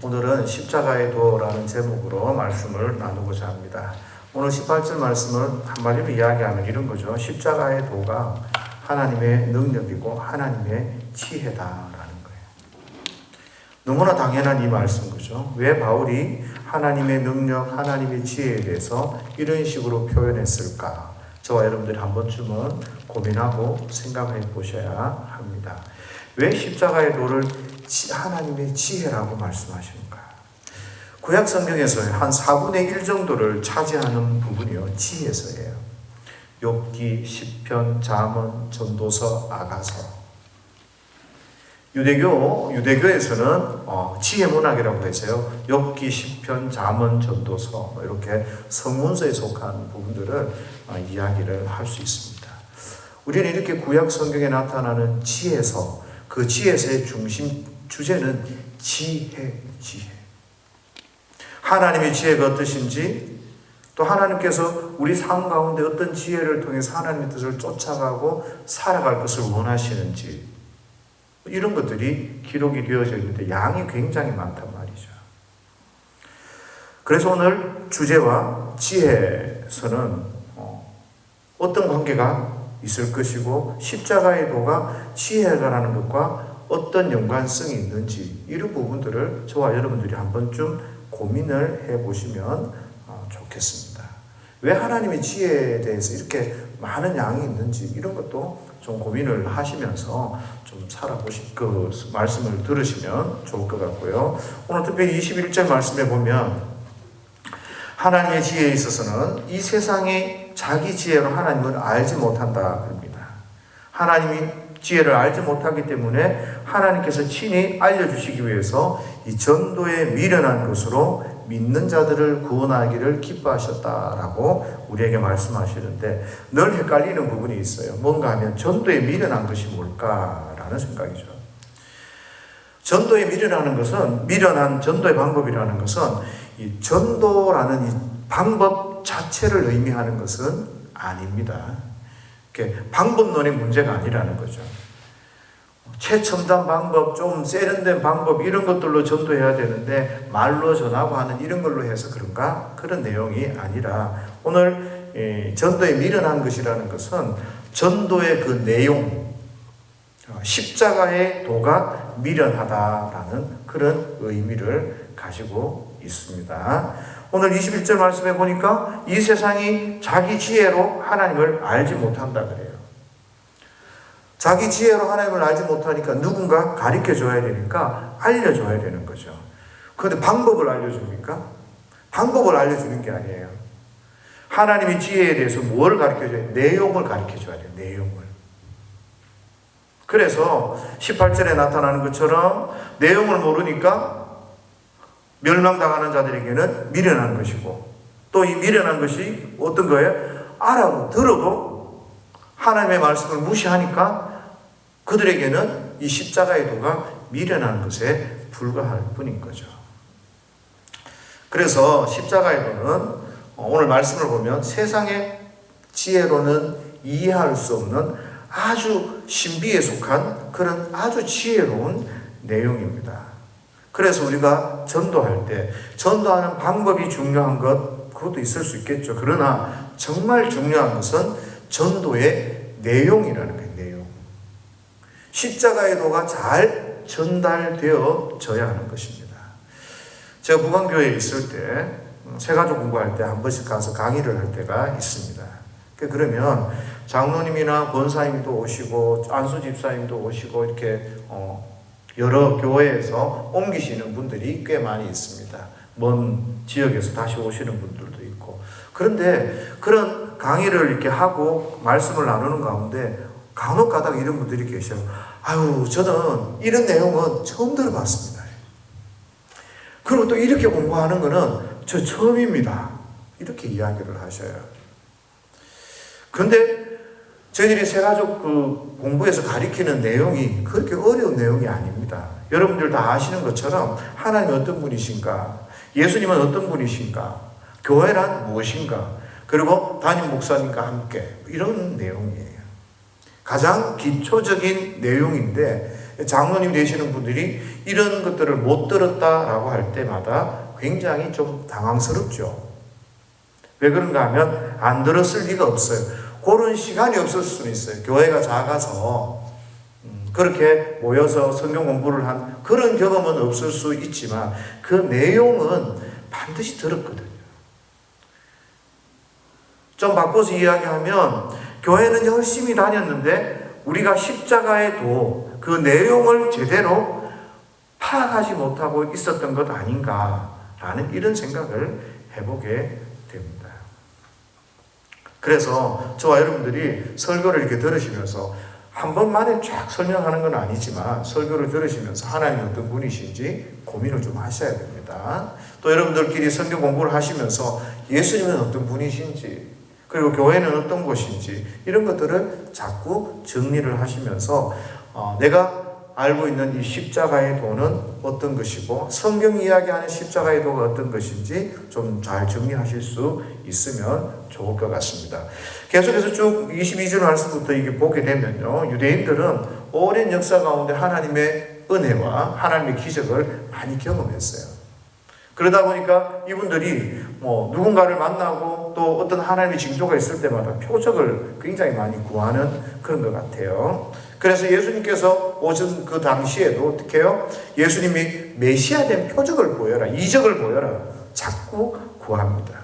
오늘은 십자가의 도라는 제목으로 말씀을 나누고자 합니다. 오늘 18절 말씀을 한마디로 이야기하면 이런 거죠. 십자가의 도가 하나님의 능력이고 하나님의 지혜다라는 거예요. 너무나 당연한 이 말씀 거죠. 왜 바울이 하나님의 능력, 하나님의 지혜에 대해서 이런 식으로 표현했을까? 저와 여러분들이 한 번쯤은 고민하고 생각해 보셔야 합니다. 왜 십자가의 도를 하나님의 지혜라고 말씀하시는가? 구약 성경에서 한 4분의 1 정도를 차지하는 부분이요, 지혜서예요. 욥기, 시편, 잠언, 전도서, 아가서. 유대교에서는 지혜 문학이라고 해서요, 욥기, 시편, 잠언, 전도서 이렇게 성문서에 속한 부분들을 이야기를 할 수 있습니다. 우리는 이렇게 구약 성경에 나타나는 지혜서, 그 지혜서의 중심 주제는 지혜. 하나님의 지혜가 어떠신지, 또 하나님께서 우리 삶 가운데 어떤 지혜를 통해서 하나님의 뜻을 쫓아가고 살아갈 것을 원하시는지, 이런 것들이 기록이 되어져 있는데 양이 굉장히 많단 말이죠. 그래서 오늘 주제와 지혜에서는 어떤 관계가 있을 것이고, 십자가의 도가 지혜가라는 것과 어떤 연관성이 있는지, 이런 부분들을 저와 여러분들이 한 번쯤 고민을 해보시면 좋겠습니다. 왜 하나님의 지혜에 대해서 이렇게 많은 양이 있는지, 이런 것도 좀 고민을 하시면서 좀 그 말씀을 들으시면 좋을 것 같고요. 오늘 특별히 21절 말씀에 보면 하나님의 지혜에 있어서는 이 세상이 자기 지혜로 하나님을 알지 못한다 그럽니다. 하나님이 지혜를 알지 못하기 때문에 하나님께서 친히 알려주시기 위해서 이 전도에 미련한 것으로 믿는 자들을 구원하기를 기뻐하셨다라고 우리에게 말씀하시는데, 늘 헷갈리는 부분이 있어요. 뭔가 하면 전도에 미련한 것이 뭘까라는 생각이죠. 전도에 미련하는 것은, 미련한 전도의 방법이라는 것은 이 전도라는 이 방법 자체를 의미하는 것은 아닙니다. 방법론의 문제가 아니라는 거죠. 최첨단 방법, 좀 세련된 방법, 이런 것들로 전도해야 되는데 말로 전하고 하는 이런 걸로 해서 그런가? 그런 내용이 아니라, 오늘 전도에 미련한 것이라는 것은 전도의 그 내용, 십자가의 도가 미련하다라는 그런 의미를 가지고 있습니다. 오늘 21절 말씀에 보니까 이 세상이 자기 지혜로 하나님을 알지 못한다 그래요. 자기 지혜로 하나님을 알지 못하니까 누군가 가르쳐줘야 되니까 알려줘야 되는 거죠. 그런데 방법을 알려줍니까? 방법을 알려주는 게 아니에요. 하나님의 지혜에 대해서 뭘 가르쳐줘야 돼요? 내용을 가르쳐줘야 돼요. 내용을. 그래서 18절에 나타나는 것처럼 내용을 모르니까 멸망당하는 자들에게는 미련한 것이고, 또 이 미련한 것이 어떤 거예요? 들어도 하나님의 말씀을 무시하니까 그들에게는 이 십자가의 도가 미련한 것에 불과할 뿐인 거죠. 그래서 십자가의 도는 오늘 말씀을 보면 세상의 지혜로는 이해할 수 없는 아주 신비에 속한 그런 아주 지혜로운 내용입니다. 그래서 우리가 전도할 때 전도하는 방법이 중요한 그것도 있을 수 있겠죠. 그러나 정말 중요한 것은 전도의 내용이라는 거예요. 내용. 십자가의 도가 잘 전달되어져야 하는 것입니다. 제가 북한교회에 있을 때 새가족 공부할 때 한 번씩 가서 강의를 할 때가 있습니다. 그러면 장로님이나 권사님도 오시고 안수 집사님도 오시고 이렇게 여러 교회에서 옮기시는 분들이 꽤 많이 있습니다. 먼 지역에서 다시 오시는 분들도 있고. 그런데 그런 강의를 이렇게 하고 말씀을 나누는 가운데 간혹 가다가 이런 분들이 계셔요. 저는 이런 내용은 처음 들어봤습니다. 그리고 또 이렇게 공부하는 거는 저 처음입니다. 이렇게 이야기를 하셔요. 그런데 저희들이 새가족 공부에서 가리키는 내용이 그렇게 어려운 내용이 아닙니다. 여러분들 다 아시는 것처럼 하나님은 어떤 분이신가, 예수님은 어떤 분이신가, 교회란 무엇인가, 그리고 담임 목사님과 함께, 이런 내용이에요. 가장 기초적인 내용인데 장로님 되시는 분들이 이런 것들을 못 들었다라고 할 때마다 굉장히 좀 당황스럽죠. 왜 그런가 하면 안 들었을 리가 없어요. 그런 시간이 없을 수는 있어요. 교회가 작아서 그렇게 모여서 성경 공부를 한 그런 경험은 없을 수 있지만 그 내용은 반드시 들었거든요. 좀 바꿔서 이야기하면 교회는 열심히 다녔는데 우리가 십자가의 도 그 내용을 제대로 파악하지 못하고 있었던 것 아닌가라는 이런 생각을 해보게 됩니다. 그래서 저와 여러분들이 설교를 이렇게 들으시면서 한 번만에 쫙 설명하는 건 아니지만 설교를 들으시면서 하나님이 어떤 분이신지 고민을 좀 하셔야 됩니다. 또 여러분들끼리 성경 공부를 하시면서 예수님은 어떤 분이신지 그리고 교회는 어떤 곳인지 이런 것들을 자꾸 정리를 하시면서 내가 알고 있는 이 십자가의 도는 어떤 것이고 성경이 이야기하는 십자가의 도가 어떤 것인지 좀 잘 정리하실 수 있으면 좋을 것 같습니다. 계속해서 쭉 22절 말씀부터 이게 보게 되면요, 유대인들은 오랜 역사 가운데 하나님의 은혜와 하나님의 기적을 많이 경험했어요. 그러다 보니까 이분들이 누군가를 만나고 또 어떤 하나님의 징조가 있을 때마다 표적을 굉장히 많이 구하는 그런 것 같아요. 그래서 예수님께서 오신 그 당시에도 어떻게 해요? 예수님이 메시아된 표적을 보여라, 이적을 보여라 자꾸 구합니다.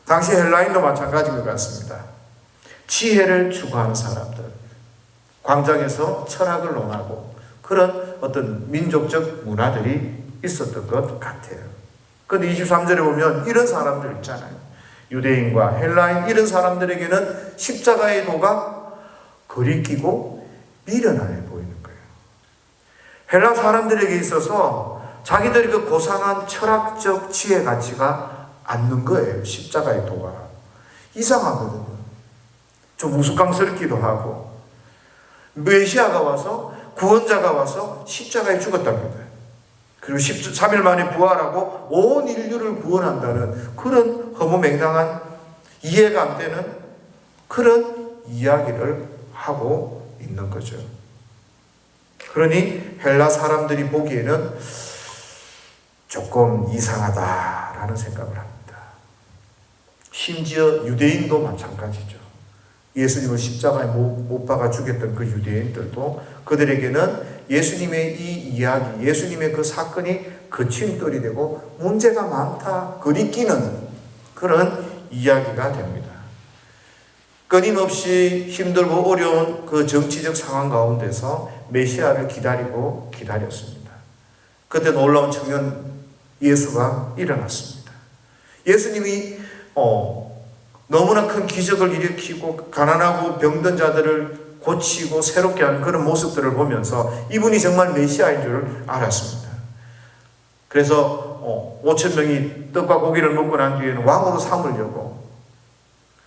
당시 헬라인도 마찬가지인 것 같습니다. 지혜를 추구하는 사람들, 광장에서 철학을 논하고 그런 어떤 민족적 문화들이 있었던 것 같아요. 그런데 23절에 보면 이런 사람들 있잖아요. 유대인과 헬라인 이런 사람들에게는 십자가의 도가 거리끼고 미련하게 보이는 거예요. 헬라 사람들에게 있어서 자기들의 그 고상한 철학적 지혜 가치가 않는 거예요. 십자가의 도가. 이상하거든요. 좀 우스꽝스럽기도 하고 메시아가 와서 구원자가 와서 십자가에 죽었답니다. 그리고 3일 만에 부활하고 온 인류를 구원한다는 그런 허무맹랑한 이해가 안 되는 그런 이야기를 하고 있는 거죠. 그러니 헬라 사람들이 보기에는 조금 이상하다라는 생각을 합니다. 심지어 유대인도 마찬가지죠. 예수님을 십자가에 못 박아 죽였던 그 유대인들도 그들에게는 예수님의 이 이야기, 예수님의 그 사건이 거침돌이 되고 문제가 많다, 거리끼는 그런 이야기가 됩니다. 끊임없이 힘들고 어려운 그 정치적 상황 가운데서 메시아를 기다리고 기다렸습니다. 그때 놀라운 청년 예수가 일어났습니다. 예수님이 너무나 큰 기적을 일으키고 가난하고 병든 자들을 고치고 새롭게 하는 그런 모습들을 보면서 이분이 정말 메시아인 줄 알았습니다. 그래서 5,000명이 떡과 고기를 먹고 난 뒤에는 왕으로 삼으려고,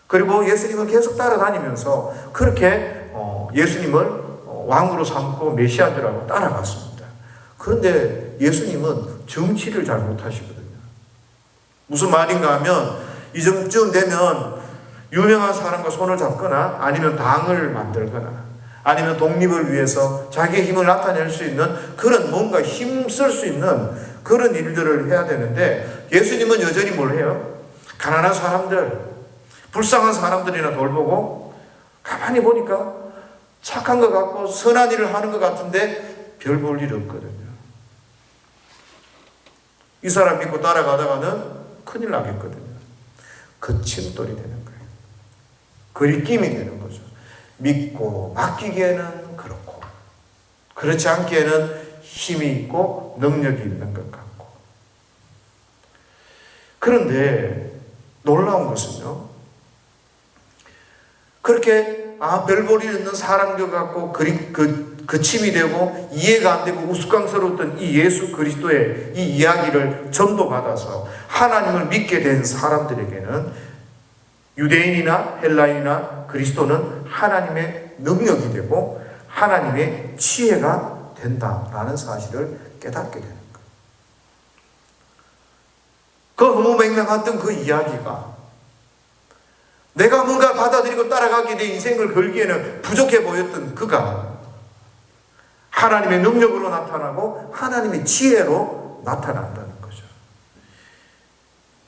그리고 예수님을 계속 따라다니면서 그렇게 예수님을 왕으로 삼고 메시아인 줄 알고 따라갔습니다. 그런데 예수님은 정치를 잘 못하시거든요. 무슨 말인가 하면 이쯤 되면 유명한 사람과 손을 잡거나 아니면 당을 만들거나 아니면 독립을 위해서 자기의 힘을 나타낼 수 있는 그런 뭔가 힘쓸 수 있는 그런 일들을 해야 되는데 예수님은 여전히 뭘 해요? 가난한 사람들, 불쌍한 사람들이나 돌보고 가만히 보니까 착한 것 같고 선한 일을 하는 것 같은데 별 볼 일 없거든요. 이 사람 믿고 따라가다가는 큰일 나겠거든요. 거침돌이 되는 거예요. 거리낌이 되는 거죠. 믿고 맡기기에는 그렇고 그렇지 않기에는 힘이 있고 능력이 있는 것 같고. 그런데 놀라운 것은요, 그렇게 별 볼 일 없는 사람 것 같고 거침이 되고 이해가 안 되고 우스꽝스러웠던 이 예수 그리스도의 이 이야기를 전도받아서 하나님을 믿게 된 사람들에게는 유대인이나 헬라인이나 그리스도는 하나님의 능력이 되고 하나님의 지혜가 된다라는 사실을 깨닫게 되는 거예요. 그 허무맹랑했던 그 이야기가 내가 뭔가 받아들이고 따라가게 된 인생을 걸기에는 부족해 보였던 그가 하나님의 능력으로 나타나고 하나님의 지혜로 나타난다는 거죠.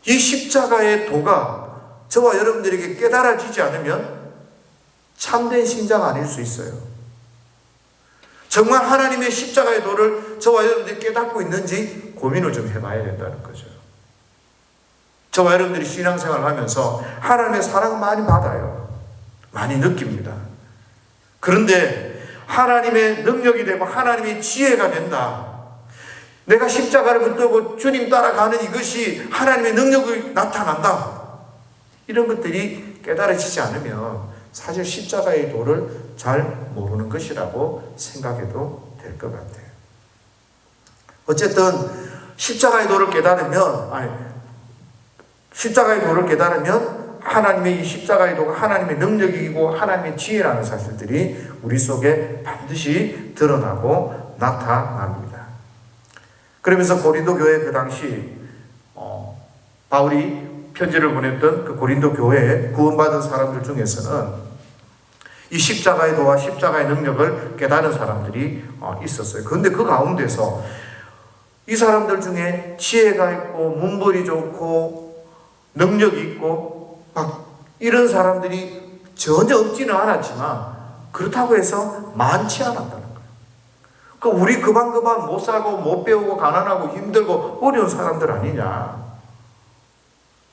이 십자가의 도가 저와 여러분들에게 깨달아지지 않으면 참된 신자가 아닐 수 있어요. 정말 하나님의 십자가의 도를 저와 여러분들이 깨닫고 있는지 고민을 좀 해봐야 된다는 거죠. 저와 여러분들이 신앙생활을 하면서 하나님의 사랑을 많이 받아요. 많이 느낍니다. 그런데 하나님의 능력이 되고 하나님의 지혜가 된다. 내가 십자가를 붙들고 주님 따라가는 이것이 하나님의 능력이 나타난다. 이런 것들이 깨달아지지 않으면 사실 십자가의 도를 잘 모르는 것이라고 생각해도 될 것 같아요. 어쨌든 십자가의 도를 깨달으면 하나님의 이 십자가의 도가 하나님의 능력이고 하나님의 지혜라는 사실들이 우리 속에 반드시 드러나고 나타납니다. 그러면서 고린도 교회 그 당시 바울이 편지를 보냈던 그 고린도 교회에 구원받은 사람들 중에서는 이 십자가의 도와 십자가의 능력을 깨달은 사람들이 있었어요. 그런데 그 가운데서 이 사람들 중에 지혜가 있고 문벌이 좋고 능력이 있고 막 이런 사람들이 전혀 없지는 않았지만 그렇다고 해서 많지 않았다는 거예요. 그러니까 우리 그만 못 살고 못 배우고 가난하고 힘들고 어려운 사람들 아니냐,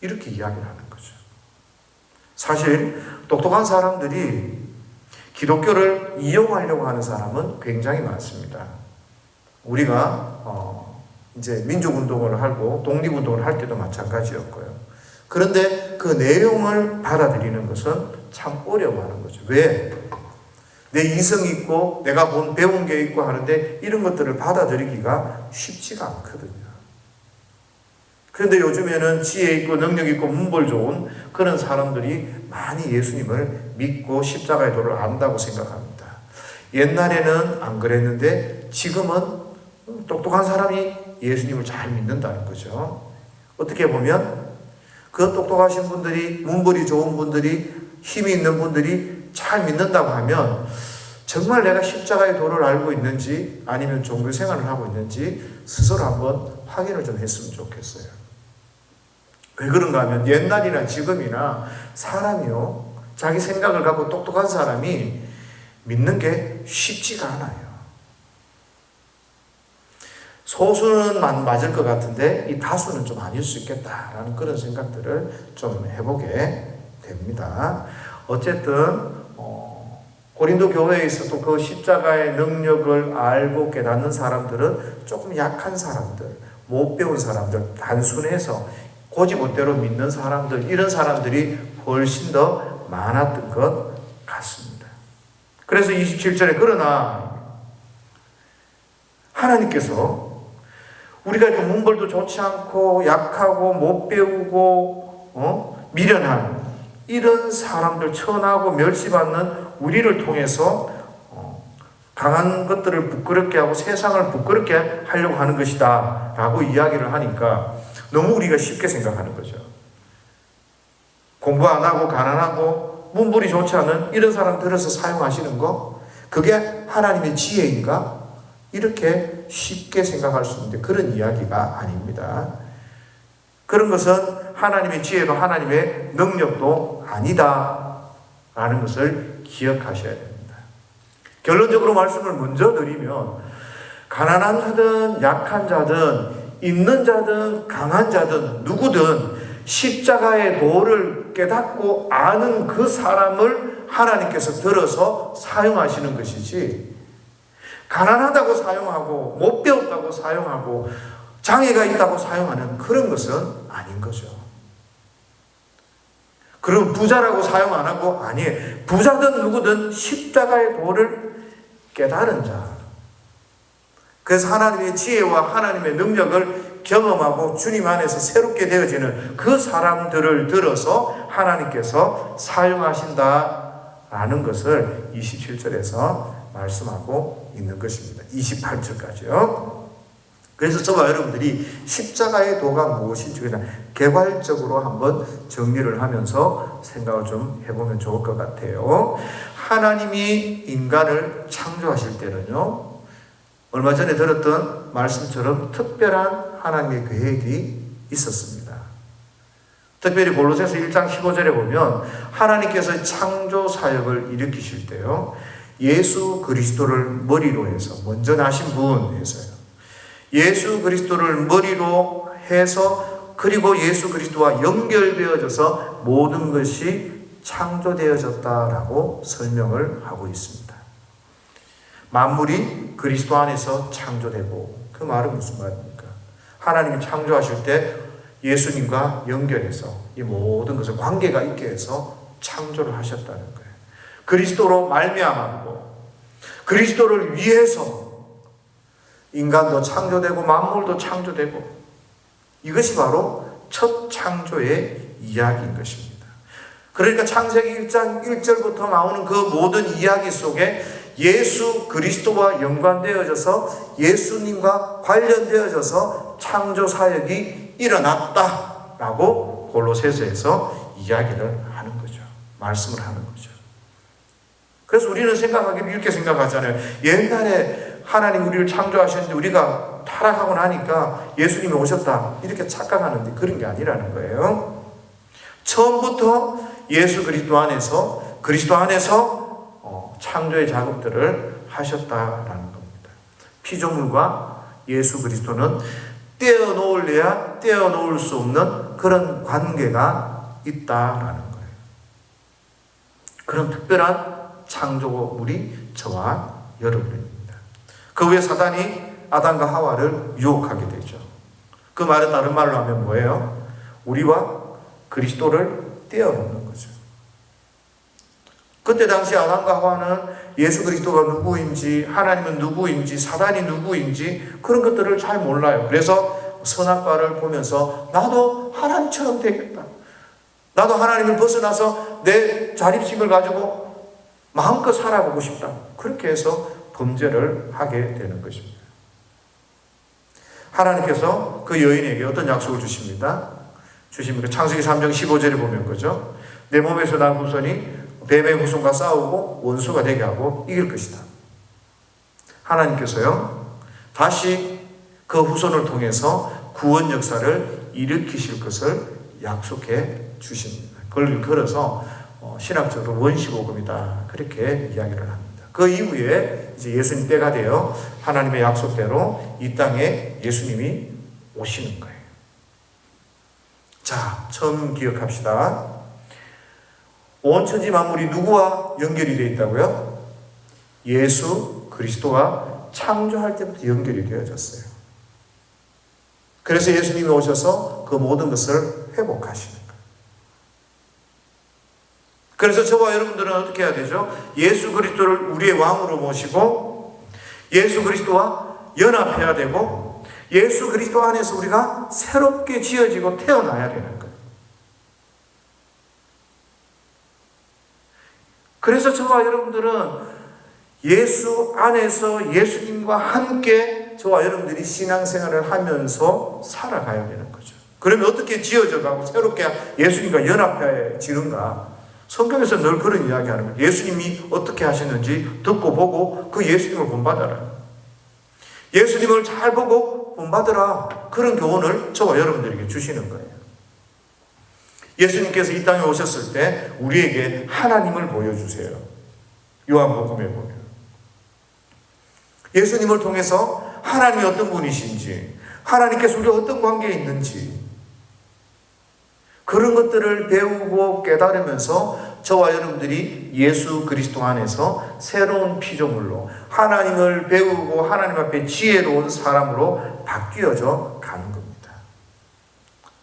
이렇게 이야기를 하는 거죠. 사실 똑똑한 사람들이 기독교를 이용하려고 하는 사람은 굉장히 많습니다. 우리가 이제 민족운동을 하고 독립운동을 할 때도 마찬가지였고요. 그런데 그 내용을 받아들이는 것은 참 어려워하는 거죠. 왜? 내 이성이 있고 내가 배운 게 있고 하는데 이런 것들을 받아들이기가 쉽지가 않거든요. 그런데 요즘에는 지혜 있고 능력 있고 문벌 좋은 그런 사람들이 많이 예수님을 믿고 십자가의 도를 안다고 생각합니다. 옛날에는 안 그랬는데 지금은 똑똑한 사람이 예수님을 잘 믿는다는 거죠. 어떻게 보면 그 똑똑하신 분들이, 문벌이 좋은 분들이, 힘이 있는 분들이 잘 믿는다고 하면 정말 내가 십자가의 도를 알고 있는지 아니면 종교 생활을 하고 있는지 스스로 한번 확인을 좀 했으면 좋겠어요. 왜 그런가 하면 옛날이나 지금이나 사람이요, 자기 생각을 갖고 똑똑한 사람이 믿는 게 쉽지가 않아요. 소수는 맞을 것 같은데 이 다수는 좀 아닐 수 있겠다라는 그런 생각들을 좀 해보게 됩니다. 어쨌든 고린도 교회에 있어도 그 십자가의 능력을 알고 깨닫는 사람들은 조금 약한 사람들, 못 배운 사람들, 단순해서 고지못대로 믿는 사람들, 이런 사람들이 훨씬 더 많았던 것 같습니다. 그래서 27절에 그러나 하나님께서 우리가 이렇게 문벌도 좋지 않고 약하고 못 배우고 미련한 이런 사람들, 천하고 멸시받는 우리를 통해서 강한 것들을 부끄럽게 하고 세상을 부끄럽게 하려고 하는 것이다 라고 이야기를 하니까 너무 우리가 쉽게 생각하는 거죠. 공부 안 하고 가난하고 문벌이 좋지 않은 이런 사람 들어서 사용하시는 거, 그게 하나님의 지혜인가? 이렇게 쉽게 생각할 수 있는데 그런 이야기가 아닙니다. 그런 것은 하나님의 지혜도 하나님의 능력도 아니다 라는 것을 기억하셔야 됩니다. 결론적으로 말씀을 먼저 드리면 가난한 자든 약한 자든 있는 자든 강한 자든 누구든 십자가의 도를 깨닫고 아는 그 사람을 하나님께서 들어서 사용하시는 것이지, 가난하다고 사용하고 못 배웠다고 사용하고 장애가 있다고 사용하는 그런 것은 아닌 거죠. 그럼 부자라고 사용 안 하고, 아니에요. 부자든 누구든 십자가의 도를 깨달은 자, 그래서 하나님의 지혜와 하나님의 능력을 경험하고 주님 안에서 새롭게 되어지는 그 사람들을 들어서 하나님께서 사용하신다라는 것을 27절에서 말씀하고 있는 것입니다. 28절까지요. 그래서 저와 여러분들이 십자가의 도가 무엇인지 그냥 개괄적으로 한번 정리를 하면서 생각을 좀 해보면 좋을 것 같아요. 하나님이 인간을 창조하실 때는요, 얼마 전에 들었던 말씀처럼 특별한 하나님의 계획이 있었습니다. 특별히 골로새서 1장 15절에 보면 하나님께서 창조 사역을 일으키실 때요, 예수 그리스도를 머리로 해서, 먼저 나신 분에서요, 예수 그리스도를 머리로 해서, 그리고 예수 그리스도와 연결되어져서 모든 것이 창조되어졌다라고 설명을 하고 있습니다. 만물이 그리스도 안에서 창조되고, 그 말은 무슨 말입니까? 하나님이 창조하실 때 예수님과 연결해서 이 모든 것을 관계가 있게 해서 창조를 하셨다는 거예요. 그리스도로 말미암았고, 그리스도를 위해서 인간도 창조되고 만물도 창조되고, 이것이 바로 첫 창조의 이야기인 것입니다. 그러니까 창세기 1장 1절부터 나오는 그 모든 이야기 속에 예수 그리스도와 연관되어져서 예수님과 관련되어져서 창조 사역이 일어났다라고 골로새서에서 이야기를 하는 거죠. 말씀을 하는 거죠. 그래서 우리는 생각하기 이렇게 생각하잖아요. 옛날에 하나님 우리를 창조하셨는데 우리가 타락하고 나니까 예수님이 오셨다, 이렇게 착각하는데 그런 게 아니라는 거예요. 처음부터 예수 그리스도 안에서 창조의 작업들을 하셨다라는 겁니다. 피조물과 예수 그리스도는 떼어놓을래야 떼어놓을 수 없는 그런 관계가 있다라는 거예요. 그런 특별한 창조물이 저와 여러분입니다. 그 후에 사단이 아담과 하와를 유혹하게 되죠. 그 말은 다른 말로 하면 뭐예요? 우리와 그리스도를 떼어놓는 거죠. 그때 당시 아담과 하와는 예수 그리스도가 누구인지, 하나님은 누구인지, 사단이 누구인지 그런 것들을 잘 몰라요. 그래서 선악과를 보면서 나도 하나님처럼 되겠다, 나도 하나님을 벗어나서 내 자립심을 가지고 마음껏 살아보고 싶다, 그렇게 해서 범죄를 하게 되는 것입니다. 하나님께서 그 여인에게 어떤 약속을 주십니까? 창세기 3장 15절에 보면 그죠? 내 몸에서 난 후손이 뱀의 후손과 싸우고 원수가 되게 하고 이길 것이다. 하나님께서요, 다시 그 후손을 통해서 구원 역사를 일으키실 것을 약속해 주십니다. 그걸 걸어서 신학적으로 원시복음이다, 그렇게 이야기를 합니다. 그 이후에 이제 예수님 때가 되어 하나님의 약속대로 이 땅에 예수님이 오시는 거예요. 자, 처음 기억합시다. 온 천지 만물이 누구와 연결이 되어 있다고요? 예수 그리스도와 창조할 때부터 연결이 되어졌어요. 그래서 예수님이 오셔서 그 모든 것을 회복하시는 거예요. 그래서 저와 여러분들은 어떻게 해야 되죠? 예수 그리스도를 우리의 왕으로 모시고 예수 그리스도와 연합해야 되고 예수 그리스도 안에서 우리가 새롭게 지어지고 태어나야 되는 거예요. 그래서 저와 여러분들은 예수 안에서 예수님과 함께 저와 여러분들이 신앙생활을 하면서 살아가야 되는 거죠. 그러면 어떻게 지어져 가고 새롭게 예수님과 연합해지는가? 성경에서 늘 그런 이야기하는 거예요. 예수님이 어떻게 하셨는지 듣고 보고 그 예수님을 본받아라. 예수님을 잘 보고 본받으라. 그런 교훈을 저와 여러분들에게 주시는 거예요. 예수님께서 이 땅에 오셨을 때 우리에게 하나님을 보여주세요. 요한복음에 보면 예수님을 통해서 하나님이 어떤 분이신지, 하나님께서 우리와 어떤 관계에 있는지 그런 것들을 배우고 깨달으면서 저와 여러분들이 예수 그리스도 안에서 새로운 피조물로 하나님을 배우고 하나님 앞에 지혜로운 사람으로 바뀌어져 가는 겁니다.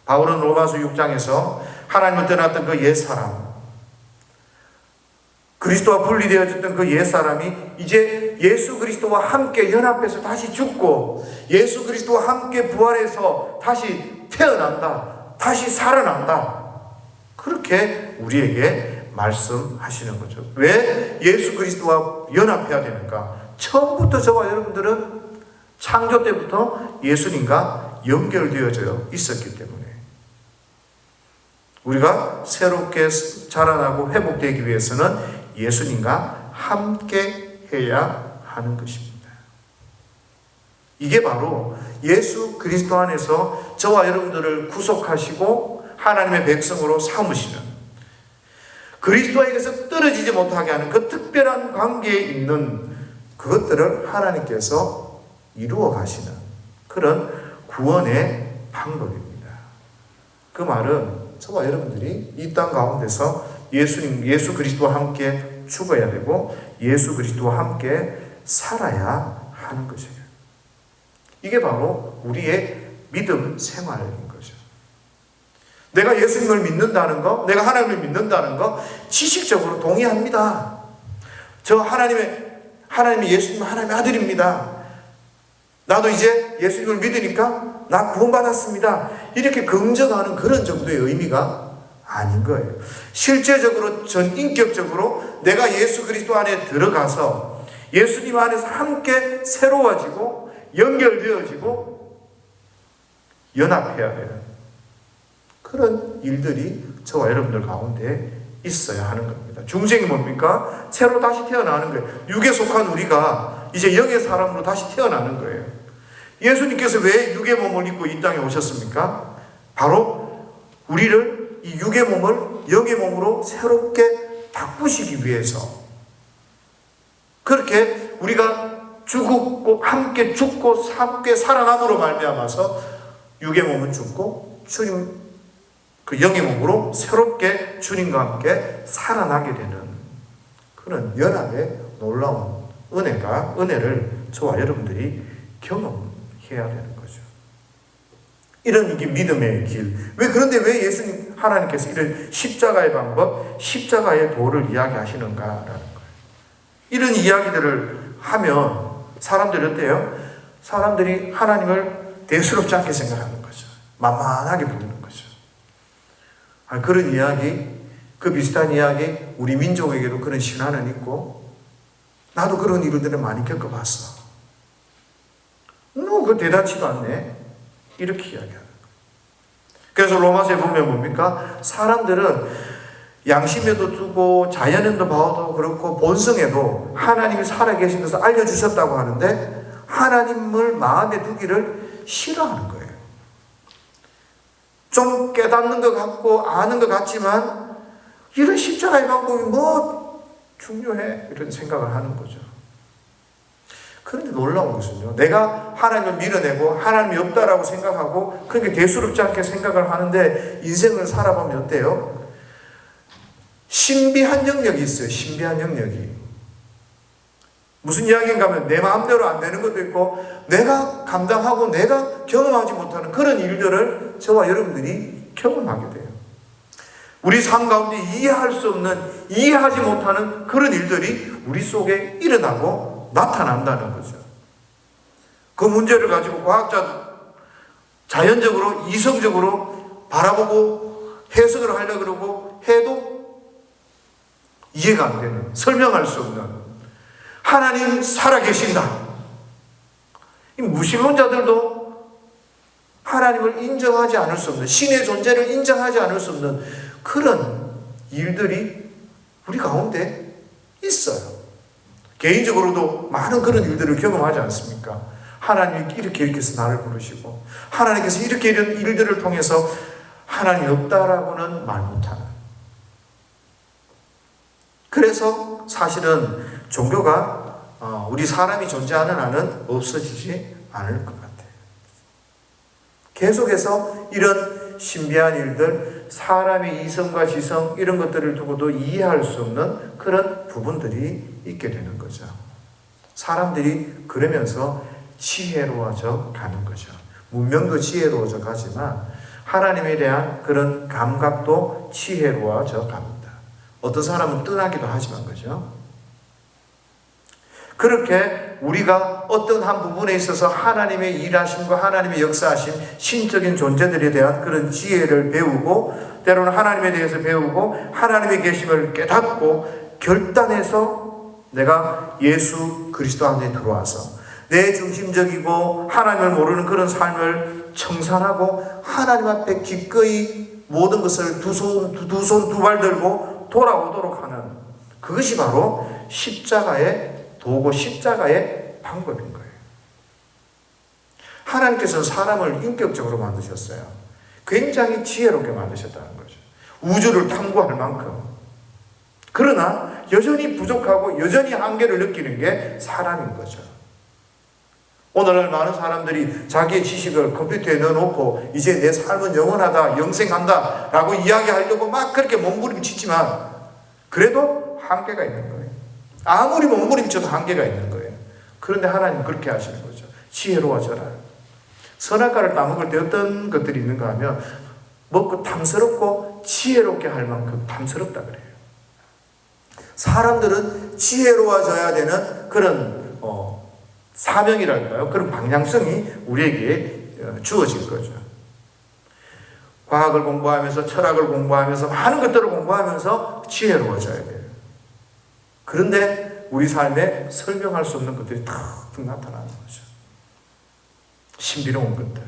바울은 로마서 6장에서 하나님을 떠났던 그 옛사람, 그리스도와 분리되어졌던 그 옛사람이 이제 예수 그리스도와 함께 연합해서 다시 죽고 예수 그리스도와 함께 부활해서 다시 태어난다, 다시 살아난다, 그렇게 우리에게 말씀하시는 거죠. 왜 예수 그리스도와 연합해야 되는가? 처음부터 저와 여러분들은 창조 때부터 예수님과 연결되어져 있었기 때문에 우리가 새롭게 자라나고 회복되기 위해서는 예수님과 함께 해야 하는 것입니다. 이게 바로 예수 그리스도 안에서 저와 여러분들을 구속하시고 하나님의 백성으로 삼으시는, 그리스도에게서 떨어지지 못하게 하는 그 특별한 관계에 있는 그것들을 하나님께서 이루어 가시는 그런 구원의 방법입니다. 그 말은 저와 여러분들이 이 땅 가운데서 예수 그리스도와 함께 죽어야 되고 예수 그리스도와 함께 살아야 하는 것이에요. 이게 바로 우리의 믿음 생활인 거죠. 내가 예수님을 믿는다는 거, 내가 하나님을 믿는다는 거 지식적으로 동의합니다. 저 하나님이 예수님 하나님의 아들입니다. 나도 이제 예수님을 믿으니까 나 구원받았습니다. 이렇게 긍정하는 그런 정도의 의미가 아닌 거예요. 실제적으로 전인격적으로 내가 예수 그리스도 안에 들어가서 예수님 안에서 함께 새로워지고 연결되어지고 연합해야 되는 그런 일들이 저와 여러분들 가운데 있어야 하는 겁니다. 중생이 뭡니까? 새로 다시 태어나는 거예요. 육에 속한 우리가 이제 영의 사람으로 다시 태어나는 거예요. 예수님께서 왜 육의 몸을 입고 이 땅에 오셨습니까? 바로 우리를 이 육의 몸을 영의 몸으로 새롭게 바꾸시기 위해서, 그렇게 우리가 함께 죽고 함께 살아남으로 말미암아서 육의 몸은 죽고 주님 그 영의 몸으로 새롭게 주님과 함께 살아나게 되는 그런 연합의 놀라운 은혜를 저와 여러분들이 경험해야 되는 거죠. 이런 이게 믿음의 길. 그런데 왜 예수님 하나님께서 이런 십자가의 방법, 십자가의 도를 이야기하시는가라는 거예요. 이런 이야기들을 하면 사람들이 어때요? 사람들이 하나님을 대수롭지 않게 생각하는 거죠. 만만하게 보는 거죠. 그런 이야기, 그 비슷한 이야기, 우리 민족에게도 그런 신화는 있고, 나도 그런 일들을 많이 겪어봤어. 그거 대단치도 않네. 이렇게 이야기하는 거예요. 그래서 로마서에 보면 뭡니까? 사람들은 양심에도 두고 자연에도 봐도 그렇고 본성에도 하나님이 살아계신 것을 알려주셨다고 하는데 하나님을 마음에 두기를 싫어하는 거예요. 좀 깨닫는 것 같고 아는 것 같지만 이런 십자가의 방법이 뭐 중요해? 이런 생각을 하는 거죠. 그런데 놀라운 것은요, 내가 하나님을 밀어내고 하나님이 없다라고 생각하고 그렇게 대수롭지 않게 생각을 하는데 인생을 살아보면 어때요? 신비한 영역이 있어요. 신비한 영역이. 무슨 이야기인가 하면 내 마음대로 안 되는 것도 있고 내가 감당하고 내가 경험하지 못하는 그런 일들을 저와 여러분들이 경험하게 돼요. 우리 삶 가운데 이해할 수 없는, 이해하지 못하는 그런 일들이 우리 속에 일어나고 나타난다는 거죠. 그 문제를 가지고 과학자도 자연적으로, 이성적으로 바라보고 해석을 하려고 그러고 해도 이해가 안 되는, 설명할 수 없는, 하나님 살아계신다. 이 무신론자들도 하나님을 인정하지 않을 수 없는, 신의 존재를 인정하지 않을 수 없는 그런 일들이 우리 가운데 있어요. 개인적으로도 많은 그런 일들을 경험하지 않습니까? 하나님이 이렇게 해서 나를 부르시고 하나님께서 이렇게 이런 일들을 통해서 하나님이 없다라고는 말 못하는. 그래서 사실은 종교가 우리 사람이 존재하는 한은 없어지지 않을 것 같아요. 계속해서 이런 신비한 일들, 사람의 이성과 지성 이런 것들을 두고도 이해할 수 없는 그런 부분들이 있게 되는 거죠. 사람들이 그러면서 지혜로워져 가는 거죠. 문명도 지혜로워져 가지만 하나님에 대한 그런 감각도 지혜로워져 갑니다. 어떤 사람은 떠나기도 하지만 그죠? 그렇게 우리가 어떤 한 부분에 있어서 하나님의 일하심과 하나님의 역사하심, 신적인 존재들에 대한 그런 지혜를 배우고 때로는 하나님에 대해서 배우고 하나님의 계심을 깨닫고 결단해서 내가 예수 그리스도 안에 들어와서 내 중심적이고 하나님을 모르는 그런 삶을 청산하고 하나님 앞에 기꺼이 모든 것을 두 손 두 발 들고 돌아오도록 하는 그것이 바로 십자가의 도고 십자가의 방법인 거예요. 하나님께서는 사람을 인격적으로 만드셨어요. 굉장히 지혜롭게 만드셨다는 거죠. 우주를 탐구할 만큼. 그러나 여전히 부족하고 여전히 한계를 느끼는 게 사람인 거죠. 오늘날 많은 사람들이 자기의 지식을 컴퓨터에 넣어놓고 이제 내 삶은 영원하다, 영생한다 라고 이야기하려고 막 그렇게 몸부림치지만 그래도 한계가 있는 거예요. 아무리 몸부림쳐도 한계가 있는 거예요. 그런데 하나님은 그렇게 하시는 거죠. 지혜로워져라. 선악과를 따먹을 때 어떤 것들이 있는가 하면 먹고 탐스럽고 지혜롭게 할 만큼 탐스럽다 그래요. 사람들은 지혜로워져야 되는 그런 사명이랄까요? 그런 방향성이 우리에게 주어진 거죠. 과학을 공부하면서 철학을 공부하면서 많은 것들을 공부하면서 지혜로워져야 돼요. 그런데 우리 삶에 설명할 수 없는 것들이 탁 나타나는 거죠. 신비로운 것들.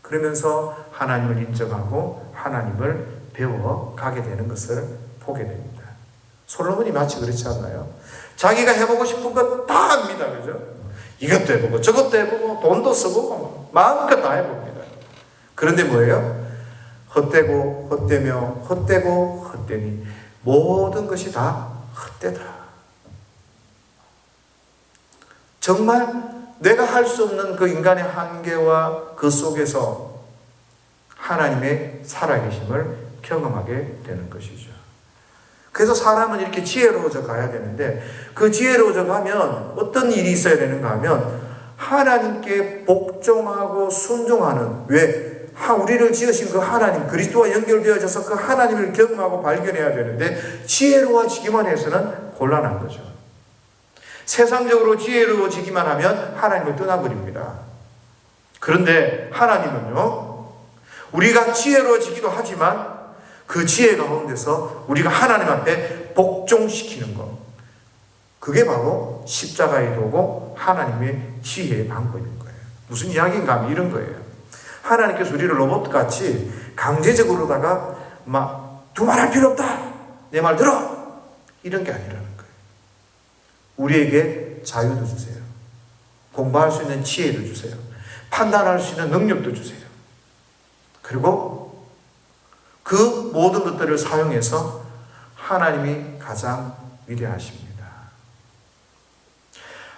그러면서 하나님을 인정하고 하나님을 배워가게 되는 것을 보게 됩니다. 솔로몬이 마치 그렇지 않나요? 자기가 해보고 싶은 것 다 합니다. 그죠? 이것도 해보고 저것도 해보고 돈도 써보고 마음껏 다 해봅니다. 그런데 뭐예요? 헛되고 헛되며 헛되고 헛되니 모든 것이 다 헛되다. 정말 내가 할 수 없는 그 인간의 한계와 그 속에서 하나님의 살아계심을 경험하게 되는 것이죠. 그래서 사람은 이렇게 지혜로워져 가야 되는데 그 지혜로워져 가면 어떤 일이 있어야 되는가 하면 하나님께 복종하고 순종하는 우리를 지으신 그 하나님 그리스도와 연결되어져서 그 하나님을 경험하고 발견해야 되는데 지혜로워지기만 해서는 곤란한 거죠. 세상적으로 지혜로워지기만 하면 하나님을 떠나버립니다. 그런데 하나님은요, 우리가 지혜로워지기도 하지만 그 지혜 가운데서 우리가 하나님 앞에 복종시키는 것, 그게 바로 십자가의 도고 하나님의 지혜의 방법인 거예요. 무슨 이야기인가 하면 이런 거예요. 하나님께서 우리를 로봇같이 강제적으로다가 막 두말할 필요 없다, 내 말 들어, 이런 게 아니라는 거예요. 우리에게 자유도 주세요. 공부할 수 있는 지혜도 주세요. 판단할 수 있는 능력도 주세요. 그리고 그 모든 것들을 사용해서 하나님이 가장 위대하십니다.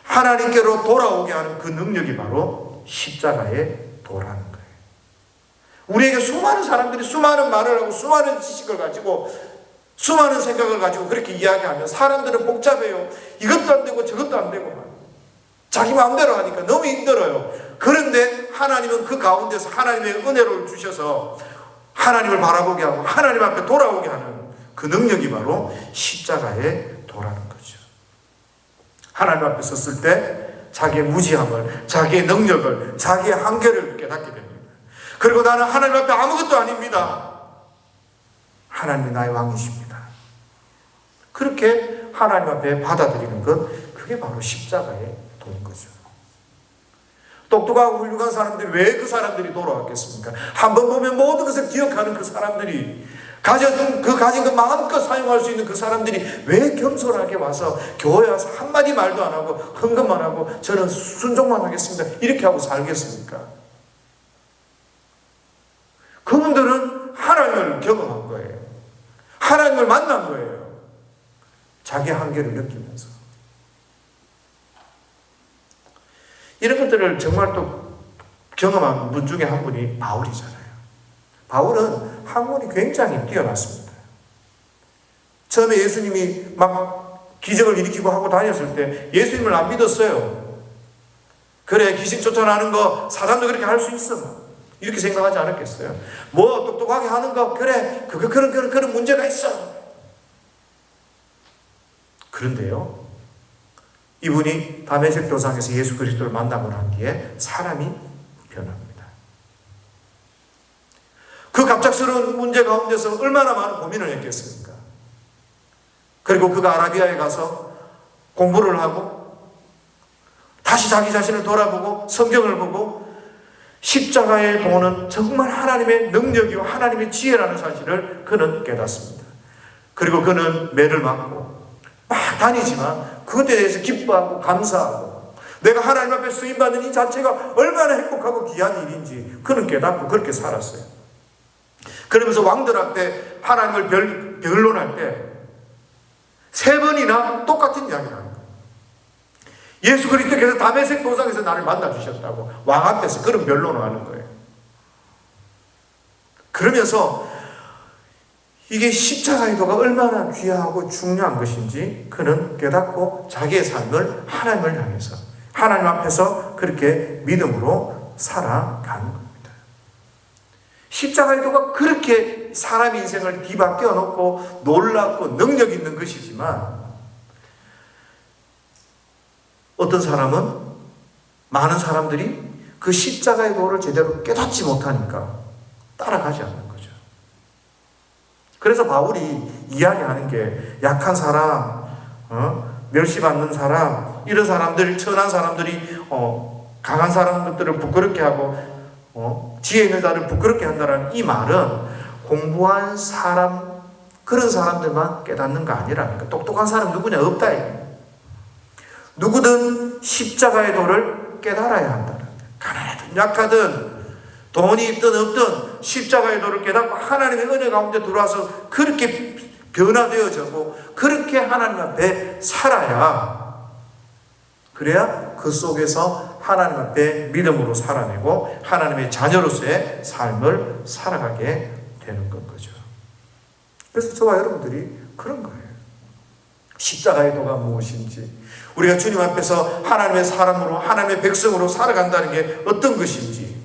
하나님께로 돌아오게 하는 그 능력이 바로 십자가의 도라는 거예요. 우리에게 수많은 사람들이 수많은 말을 하고 수많은 지식을 가지고 수많은 생각을 가지고 그렇게 이야기하면 사람들은 복잡해요. 이것도 안 되고 저것도 안 되고 자기 마음대로 하니까 너무 힘들어요. 그런데 하나님은 그 가운데서 하나님의 은혜를 주셔서 하나님을 바라보게 하고 하나님 앞에 돌아오게 하는 그 능력이 바로 십자가의 도라는 거죠. 하나님 앞에 섰을 때 자기의 무지함을, 자기의 능력을, 자기의 한계를 깨닫게 됩니다. 그리고 나는 하나님 앞에 아무것도 아닙니다. 하나님이 나의 왕이십니다. 그렇게 하나님 앞에 받아들이는 것, 그게 바로 십자가의 도인 거죠. 똑똑하고 훌륭한 사람들이 왜 그 사람들이 돌아왔겠습니까? 한번 보면 모든 것을 기억하는 그 사람들이 가진 그 마음껏 사용할 수 있는 그 사람들이 왜 겸손하게 와서 교회에 와서 한마디 말도 안 하고 헌금만 하고 저는 순종만 하겠습니다 이렇게 하고 살겠습니까? 그분들은 하나님을 경험한 거예요. 하나님을 만난 거예요. 자기 한계를 느끼면서. 이런 것들을 정말 또 경험한 분 중에 한 분이 바울이잖아요. 바울은 학문이 굉장히 뛰어났습니다. 처음에 예수님이 막 기적을 일으키고 하고 다녔을 때 예수님을 안 믿었어요. 그래, 귀신 쫓아나는 거 사람도 그렇게 할 수 있어. 이렇게 생각하지 않았겠어요? 뭐 똑똑하게 하는 거 그래, 그런 문제가 있어. 그런데요, 이분이 다메섹 도상에서 예수 그리스도를 만나고 난 뒤에 사람이 변합니다. 그 갑작스러운 문제 가운데서 얼마나 많은 고민을 했겠습니까? 그리고 그가 아라비아에 가서 공부를 하고 다시 자기 자신을 돌아보고 성경을 보고 십자가의 도는 정말 하나님의 능력이고 하나님의 지혜라는 사실을 그는 깨닫습니다. 그리고 그는 매를 맞고 막 다니지만 그것에 대해서 기뻐하고 감사하고 내가 하나님 앞에 쓰임받는 이 자체가 얼마나 행복하고 귀한 일인지 그는 깨닫고 그렇게 살았어요. 그러면서 왕들 앞에 하나님을 변론할 때 3번이나 똑같은 이야기를 하는 거예요. 예수 그리스도께서 다메섹 도상에서 나를 만나주셨다고 왕 앞에서 그런 변론을 하는 거예요. 그러면서 이게 십자가의 도가 얼마나 귀하고 중요한 것인지 그는 깨닫고 자기의 삶을 하나님을 향해서 하나님 앞에서 그렇게 믿음으로 살아가는 겁니다. 십자가의 도가 그렇게 사람 인생을 뒤바뀌어 놓고 놀랍고 능력 있는 것이지만 어떤 사람은 많은 사람들이 그 십자가의 도를 제대로 깨닫지 못하니까 따라가지 않는 거죠. 그래서 바울이 이야기하는 게 약한 사람, 멸시받는 사람, 이런 사람들, 천한 사람들이 강한 사람들을 부끄럽게 하고 지혜 있는 자를 부끄럽게 한다는 이 말은 공부한 사람, 그런 사람들만 깨닫는 거 아니라니까. 똑똑한 사람 누구냐? 없다. 누구든 십자가의 도를 깨달아야 한다. 가난하든 약하든 돈이 있든 없든 십자가의 도를 깨닫고 하나님의 은혜 가운데 들어와서 그렇게 변화되어지고 그렇게 하나님 앞에 살아야, 그래야 그 속에서 하나님 앞에 믿음으로 살아내고 하나님의 자녀로서의 삶을 살아가게 되는 거죠. 그래서 저와 여러분들이 그런 거예요. 십자가의 도가 무엇인지, 우리가 주님 앞에서 하나님의 사람으로 하나님의 백성으로 살아간다는 게 어떤 것인지,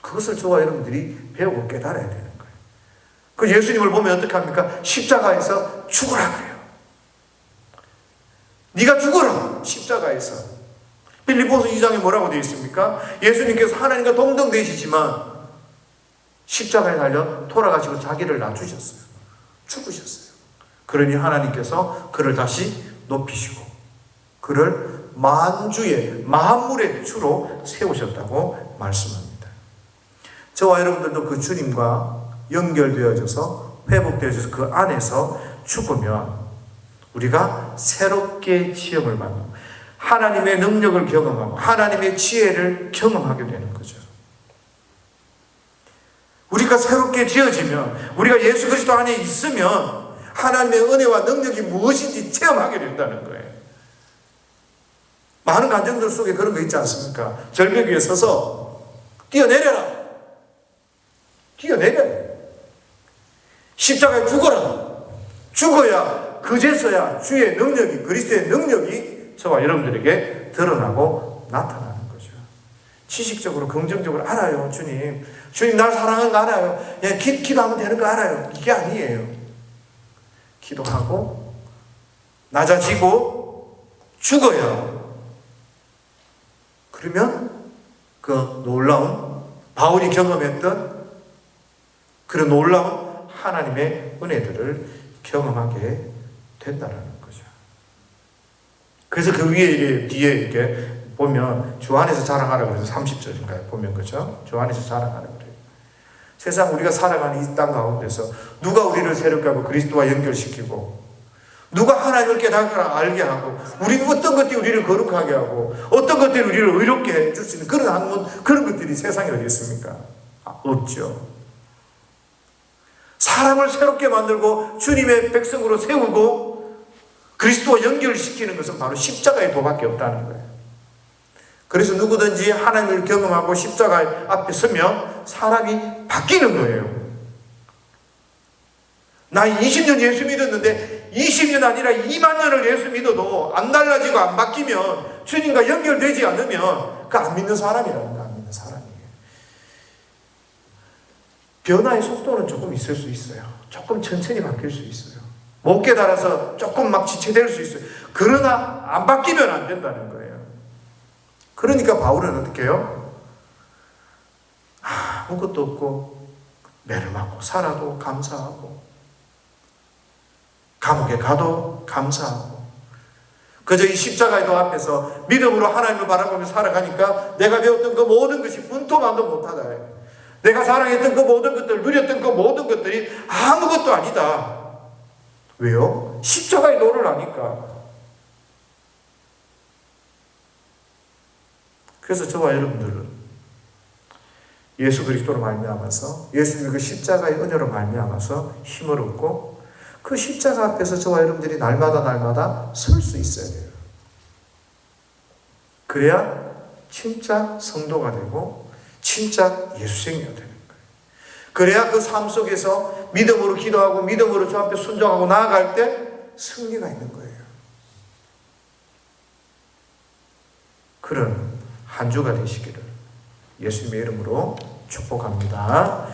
그것을 저와 여러분들이 배우고 깨달아야 되는 거예요. 그 예수님을 보면 어떻게 합니까? 십자가에서 죽으라 그래요. 네가 죽어라, 십자가에서. 빌립보서 2장에 뭐라고 되어 있습니까? 예수님께서 하나님과 동등되시지만 십자가에 달려 돌아가시고 자기를 낮추셨어요. 죽으셨어요. 그러니 하나님께서 그를 다시 높이시고 그를 만주의 만물의 주로 세우셨다고 말씀합니다. 저와 여러분들도 그 주님과 연결되어져서 회복되어져서 그 안에서 죽으면 우리가 새롭게 지음을 받고 하나님의 능력을 경험하고 하나님의 지혜를 경험하게 되는 거죠. 우리가 새롭게 지어지면, 우리가 예수 그리스도 안에 있으면 하나님의 은혜와 능력이 무엇인지 체험하게 된다는 거예요. 많은 간증들 속에 그런 거 있지 않습니까? 절벽 위에 서서 뛰어내려라, 뛰어내려라, 십자가에 죽어라, 죽어야 그제서야 주의 능력이, 그리스도의 능력이 저와 여러분들에게 드러나고 나타나는 거죠. 지식적으로 긍정적으로 알아요. 주님 날 사랑하는 거 알아요. 예, 기도하면 되는 거 알아요. 이게 아니에요. 기도하고 낮아지고 죽어요. 그러면 그 놀라운, 바울이 경험했던 그런 놀라운 하나님의 은혜들을 경험하게 된다는 거죠. 그래서 그 위에 뒤에 이렇게 보면 주 안에서 자랑하라고 해서 30절인가요? 보면 그죠? 주 안에서 자랑하라고 그래요. 세상 우리가 살아가는 이 땅 가운데서 누가 우리를 새롭게 하고 그리스도와 연결시키고, 누가 하나님을 깨닫거나 알게 하고, 우리는 어떤 것들이 우리를 거룩하게 하고 어떤 것들이 우리를 의롭게 해줄 수 있는 그런 학문, 그런 것들이 세상에 어디 있습니까? 없죠. 사람을 새롭게 만들고 주님의 백성으로 세우고 그리스도와 연결시키는 것은 바로 십자가의 도밖에 없다는 거예요. 그래서 누구든지 하나님을 경험하고 십자가 앞에 서면 사람이 바뀌는 거예요. 나 20년 예수 믿었는데 20년 아니라 2만 년을 예수 믿어도 안 달라지고 안 바뀌면, 주님과 연결되지 않으면 그 안 믿는 사람이라는 거, 안 믿는 사람이에요. 변화의 속도는 조금 있을 수 있어요. 조금 천천히 바뀔 수 있어요. 못 깨달아서 조금 막 지체될 수 있어요. 그러나 안 바뀌면 안 된다는 거예요. 그러니까 바울은 어떻게 해요? 아무것도 없고 매름하고 살아도 감사하고 감옥에 가도 감사하고, 그저 이 십자가의 도 앞에서 믿음으로 하나님을 바라보며 살아가니까 내가 배웠던 그 모든 것이 분토만도 못하다. 내가 사랑했던 그 모든 것들, 누렸던 그 모든 것들이 아무것도 아니다. 왜요? 십자가의 도를 아니까. 그래서 저와 여러분들은 예수 그리스도로 말미암아서 예수님의 그 십자가의 은혜로 말미암아서 힘을 얻고 그 십자가 앞에서 저와 여러분들이 날마다 설 수 있어야 돼요. 그래야 진짜 성도가 되고 진짜 예수생이가 되는 거예요. 그래야 그 삶 속에서 믿음으로 기도하고 믿음으로 주 앞에 순종하고 나아갈 때 승리가 있는 거예요. 그런 한 주가 되시기를 예수님의 이름으로 축복합니다.